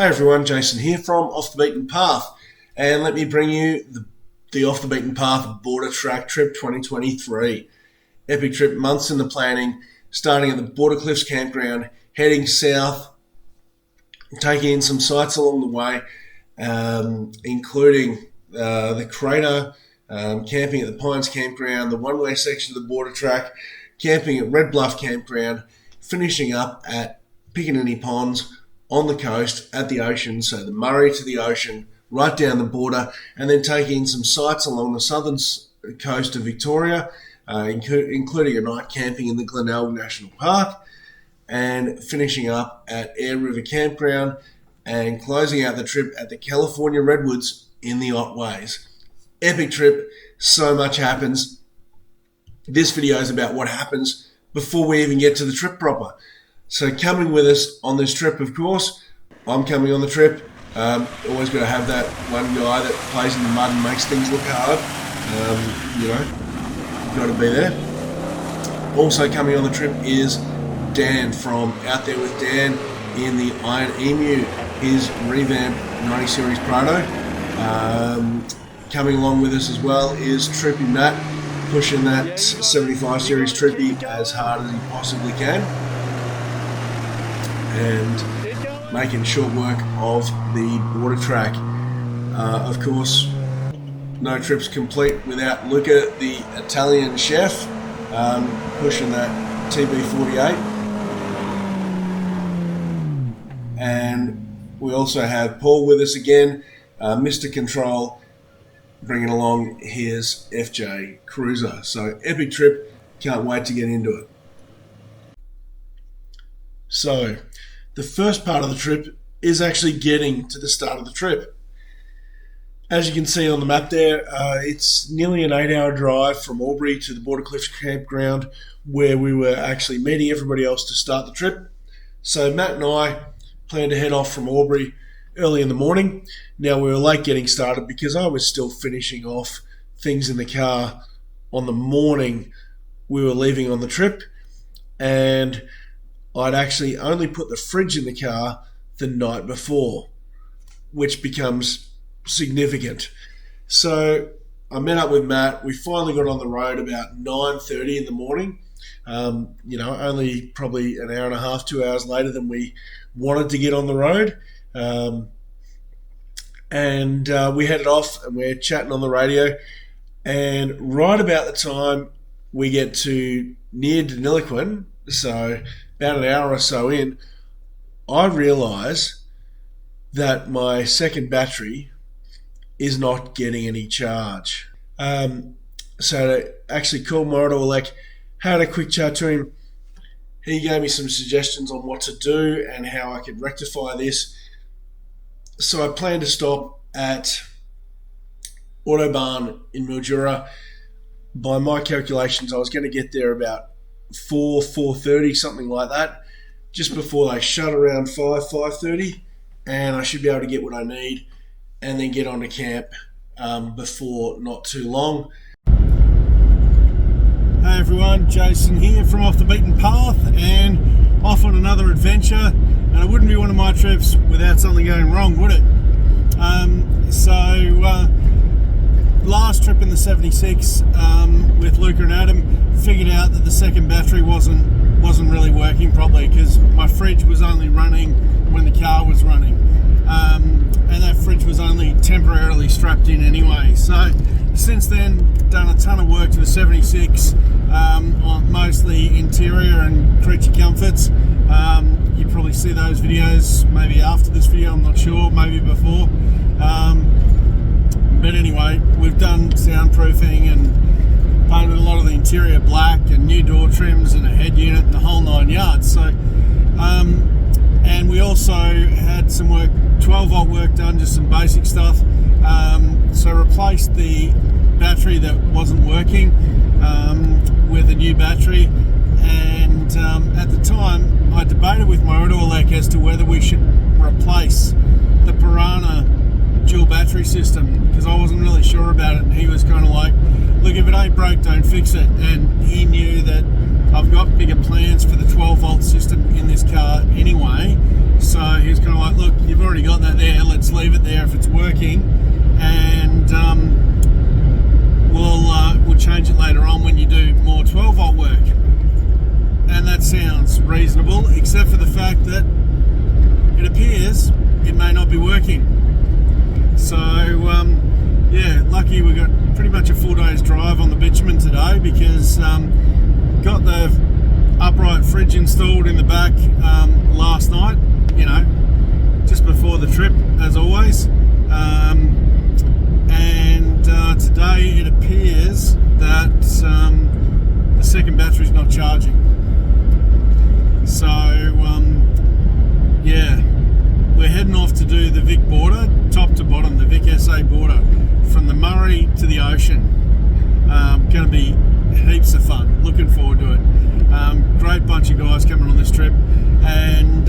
Hey everyone, Jason here from Off the Beaten Path, and let me bring you the Off the Beaten Path Border Track Trip 2023. Epic trip, months in the planning, starting at the Border Cliffs campground, heading south, taking in some sights along the way, including the crater, camping at the Pines campground, the one-way section of the border track, camping at Red Bluff campground, finishing up at Piccaninny Ponds on the coast at the ocean, so the Murray to the ocean, right down the border, and then taking in some sights along the southern coast of Victoria, including a night camping in the Glenelg National Park, and finishing up at Air River Campground, and closing out the trip at the California Redwoods in the Otways. Epic trip, so much happens. This video is about what happens before we even get to the trip proper. So coming with us on this trip, of course, I'm coming on the trip. Always got to have that one guy that plays in the mud and makes things look hard. You've got to be there. Also coming on the trip is Dan from Out There with Dan in the Iron Emu, his revamped 90 Series Prado. Coming along with us as well is Trippy Matt, pushing that 75 Series Trippy as hard as he possibly can, and making short work of the border track. Of course, no trip's complete without Luca, the Italian chef, pushing that TB48. And we also have Paul with us again, Mr. Control, bringing along his FJ Cruiser. So epic trip, can't wait to get into it. So the first part of the trip is actually getting to the start of the trip. As you can see on the map there, it's nearly an 8-hour drive from Albury to the Border Cliffs campground, where we were actually meeting everybody else to start the trip. So Matt and I planned to head off from Albury early in the morning. Now, we were late getting started because I was still finishing off things in the car on the morning we were leaving on the trip, and I'd actually only put the fridge in the car the night before, which becomes significant. So I met up with Matt. We finally got on the road about 9:30 in the morning, only probably an hour and a half, 2 hours later than we wanted to get on the road. We headed off and we're chatting on the radio, and right about the time we get to near Deniliquin, so about an hour or so in, I realise that my second battery is not getting any charge. So I actually called my autoelec, had a quick chat to him. He gave me some suggestions on what to do and how I could rectify this. So I planned to stop at Autobarn in Mildura. By my calculations, I was going to get there about 4:30, something like that, just before they shut around 5:30, and I should be able to get what I need and then get onto camp before not too long. Hey everyone, Jason here from Off the Beaten Path, and off on another adventure. And it wouldn't be one of my trips without something going wrong, would it? Last trip in the 76 with Luca and Adam, figured out that the second battery wasn't really working properly because my fridge was only running when the car was running, and that fridge was only temporarily strapped in anyway. So since then, done a ton of work to the 76 on mostly interior and creature comforts. You probably see those videos maybe after this video, I'm not sure, maybe before. But anyway, we've done soundproofing and painted a lot of the interior black and new door trims and a head unit and the whole 9 yards. So, and we also had some work, 12-volt work done, just some basic stuff. So replaced the battery that wasn't working with a new battery. And at the time, I debated with my autoelec as to whether we should replace the Piranha dual battery system, because I wasn't really sure about it, and he was kind of like, look, if it ain't broke, don't fix it. And he knew that I've got bigger plans for the 12-volt system in this car anyway, So he was kind of like, look, you've already got that there, let's leave it there if it's working, and we'll change it later on when you do more 12 volt work. And that sounds reasonable, except for the fact that it appears it may not be working. So yeah, lucky we got pretty much a full day's drive on the bitumen today, because got the upright fridge installed in the back last night, you know, just before the trip, as always. And today it appears that the second battery's not charging. So yeah, we're heading off to do the VIC border, top to bottom, the VIC SA border, from the Murray to the ocean. Going to be heaps of fun. Looking forward to it. Great bunch of guys coming on this trip, and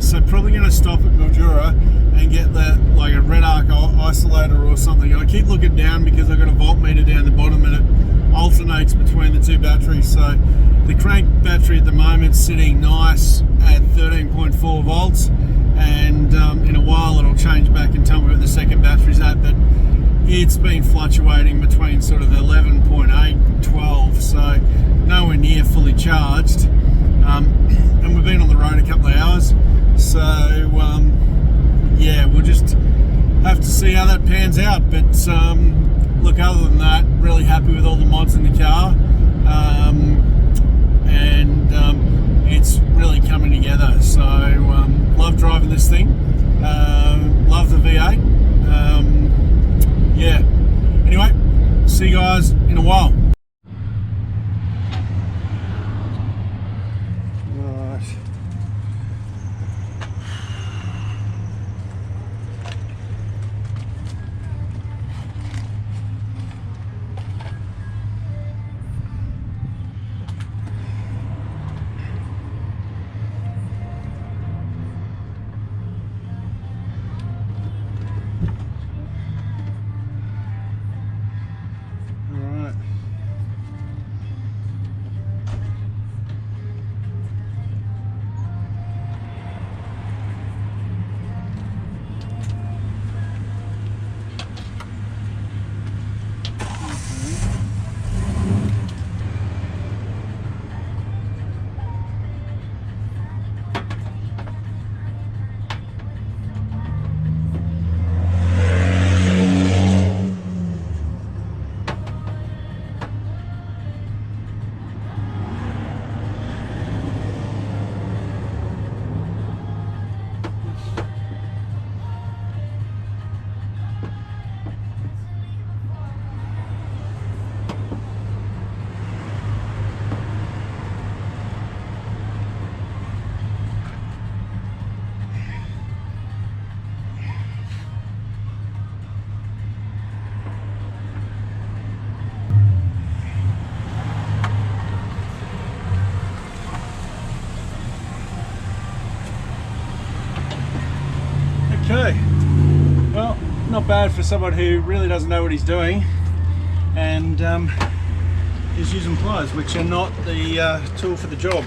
so probably going to stop at Mildura and get like a red arc isolator or something. I keep looking down because I've got a voltmeter down the bottom and it alternates between the two batteries. So the crank battery at the moment is sitting nice at 13.4 volts, and in a while it'll change back and tell me where the second battery's at, but it's been fluctuating between sort of 11.8 and 12, so nowhere near fully charged. And we've been on the road a couple of hours, so yeah, we'll just have to see how that pans out. But look, other than that, really happy with all the mods in the car, and it's really coming together. So love driving this thing, love the V8. Yeah, anyway, see you guys in a while. Right. Okay, well, not bad for someone who really doesn't know what he's doing, and is using pliers, which are not the tool for the job.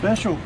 special.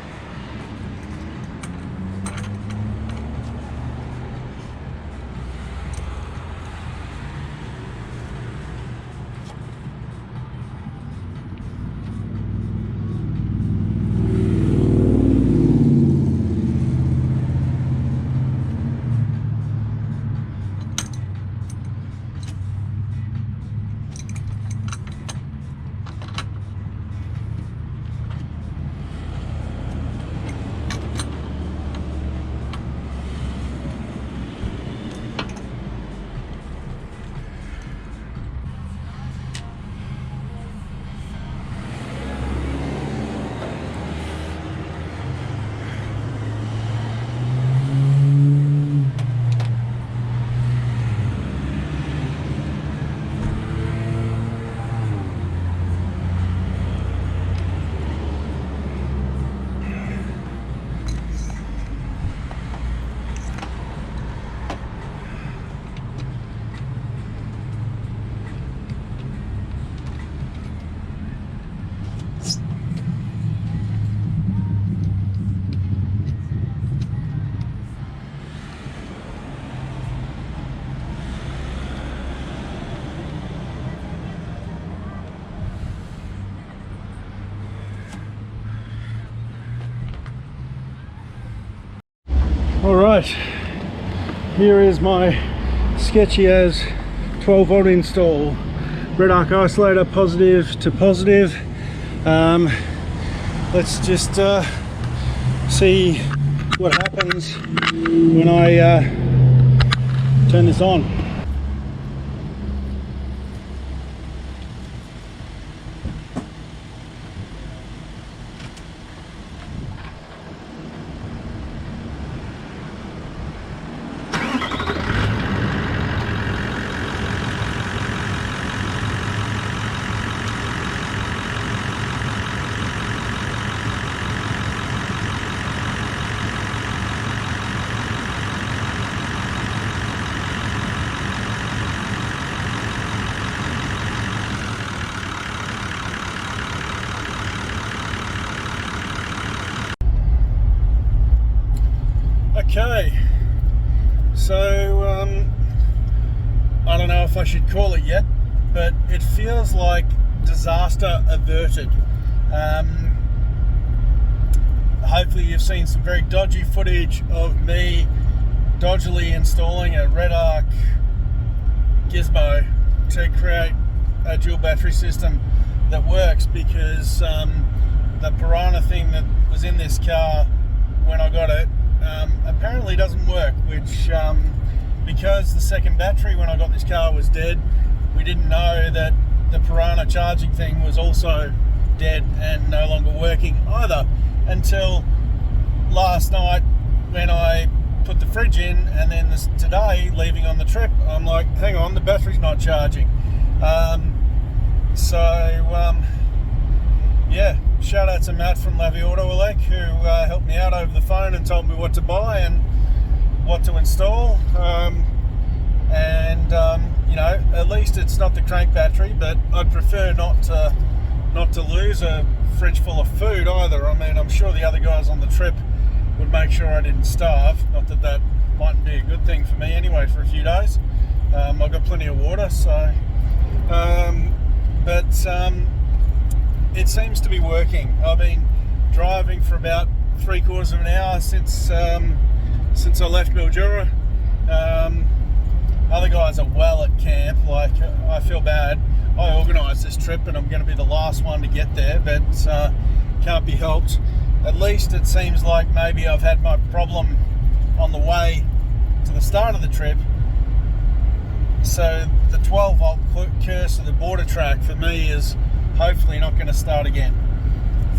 Alright, here is my sketchy as 12 volt install. Red arc isolator positive to positive. Let's just see what happens when I turn this on. Okay, so I don't know if I should call it yet, but it feels like disaster averted. Hopefully you've seen some very dodgy footage of me dodgily installing a red arc gizmo to create a dual battery system that works, because the Piranha thing that was in this car when I got it apparently doesn't work, which because the second battery when I got this car was dead, we didn't know that the Piranha charging thing was also dead and no longer working either, until last night when I put the fridge in, and then today leaving on the trip I'm like, hang on, the battery's not charging. Yeah, shout out to Matt from Lavie Autoelec, who helped me out over the phone and told me what to buy and what to install. You know, at least it's not the crank battery, but I'd prefer not to lose a fridge full of food either. I mean, I'm sure the other guys on the trip would make sure I didn't starve. Not that that mightn't be a good thing for me anyway for a few days. I've got plenty of water, so it seems to be working. I've been driving for about 3/4 of an hour since I left Mildura. Other guys are well at camp. Like, I feel bad. I organised this trip and I'm going to be the last one to get there, but can't be helped. At least it seems like maybe I've had my problem on the way to the start of the trip. So the 12 volt curse of the border track for me is hopefully not going to start again.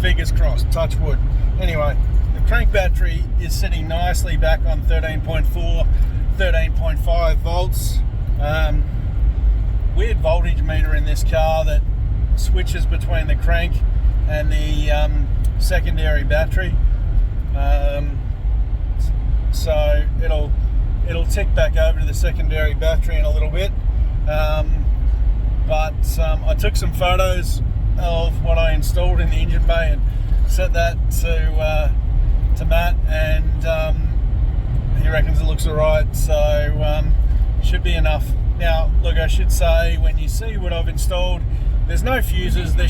Fingers crossed, touch wood. Anyway, the crank battery is sitting nicely back on 13.4, 13.5 volts. Weird voltage meter in this car that switches between the crank and the secondary battery. So it'll tick back over to the secondary battery in a little bit. But I took some photos of what I installed in the engine bay and Sent that to Matt, and he reckons it looks alright, so should be enough. Now, look, I should say, when you see what I've installed, there's no fuses. Turn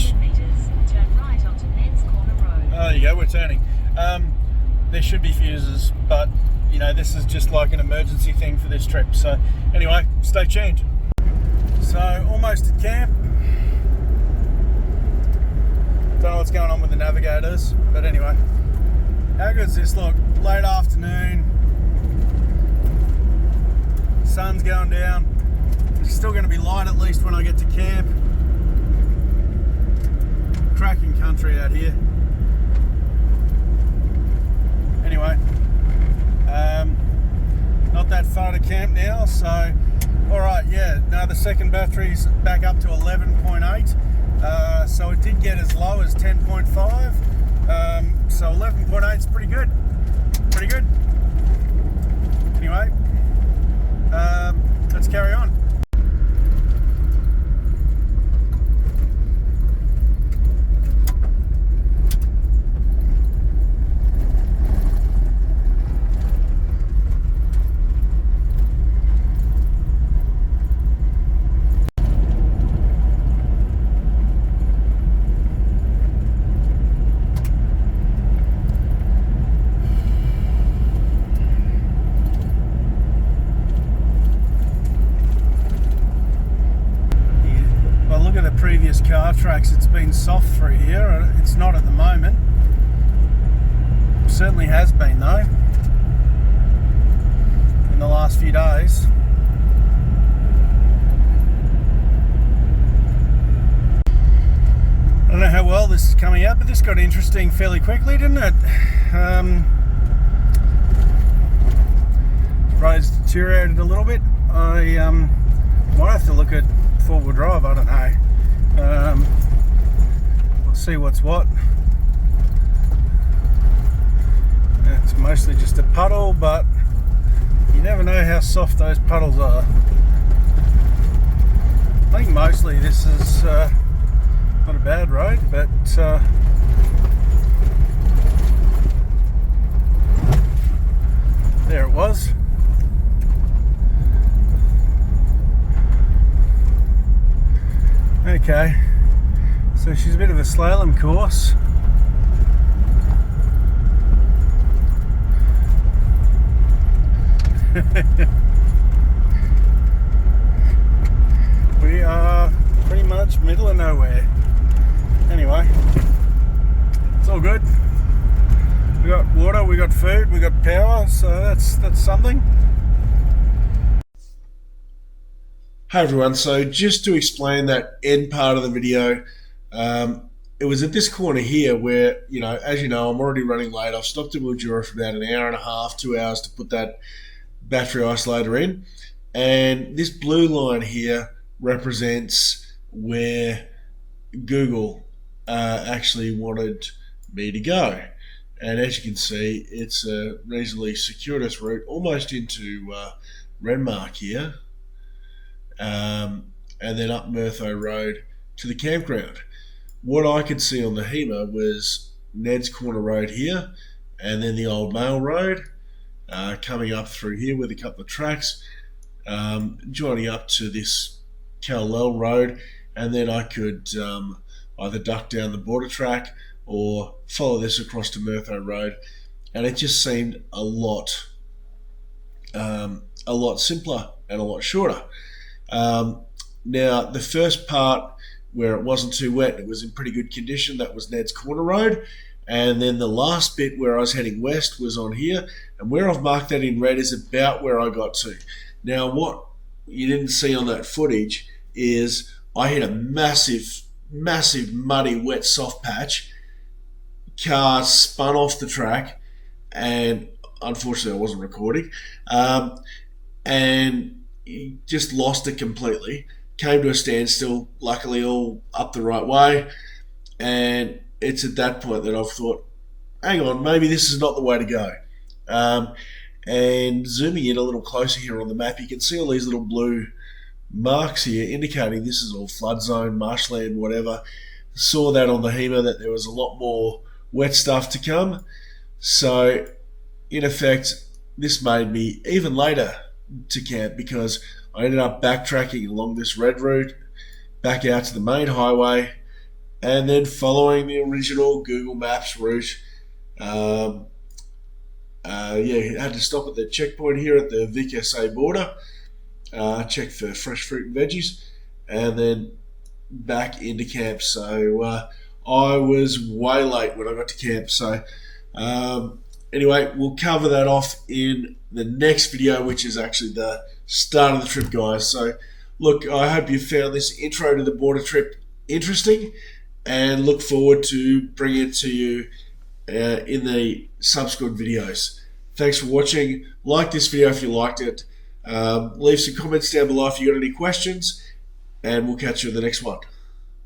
right onto Ned's Corner Road. Oh, there you go, we're turning. There should be fuses, but you know, this is just like an emergency thing for this trip. So anyway, stay tuned. So almost at camp. Don't know what's going on with the navigators, but anyway, how good's this look? Late afternoon, sun's going down. It's still going to be light at least when I get to camp. Cracking country out here. Anyway, not that far to camp now, so alright, yeah, now the second battery's back up to 11.8, so it did get as low as 10.5, so 11.8 is pretty good, anyway, let's carry on. Previous car tracks, it's been soft through here. It's not at the moment. It certainly has been though in the last few days. I don't know how well this is coming out, but this got interesting fairly quickly, didn't it? Roads deteriorated a little bit. I might have to look at four-wheel drive, I don't know. We'll see what's what. It's mostly just a puddle, but you never know how soft those puddles are. I think mostly this is not a bad road, but there it was. Okay, so she's a bit of a slalom course. We are pretty much middle of nowhere. Anyway, it's all good. We got water, we got food, we got power, so that's something. Hi everyone, so just to explain that end part of the video, it was at this corner here where, as you know, I'm already running late. I've stopped at Mildura for about an hour and a half, 2 hours to put that battery isolator in. And this blue line here represents where Google actually wanted me to go. And as you can see, it's a reasonably circuitous route, almost into Renmark here. And then up Mertho Road to the campground. What I could see on the HEMA was Ned's Corner Road here, and then the Old Mail Road coming up through here with a couple of tracks, joining up to this Kal-Lel Road, and then I could either duck down the border track or follow this across to Mertho Road, and it just seemed a lot simpler and a lot shorter. Now, the first part where it wasn't too wet, it was in pretty good condition, that was Ned's Corner Road. And then the last bit where I was heading west was on here. And where I've marked that in red is about where I got to. Now, what you didn't see on that footage is I hit a massive, muddy, wet, soft patch. Car spun off the track, and unfortunately I wasn't recording. And just lost it completely. Came to a standstill, luckily all up the right way, and it's at that point that I've thought, hang on, maybe this is not the way to go. And zooming in a little closer here on the map, you can see all these little blue marks here indicating this is all flood zone, marshland, whatever. Saw that on the HEMA that there was a lot more wet stuff to come. So, in effect, this made me even later to camp because I ended up backtracking along this red route back out to the main highway and then following the original Google Maps route. Had to stop at the checkpoint here at the VIC SA border, check for fresh fruit and veggies, and then back into camp. So I was way late when I got to camp. So anyway, we'll cover that off in the next video, which is actually the start of the trip, guys. So look, I hope you found this intro to the border trip interesting, and look forward to bringing it to you in the subsequent videos. Thanks for watching. Like this video if you liked it. Leave some comments down below if you got any questions, and we'll catch you in the next one.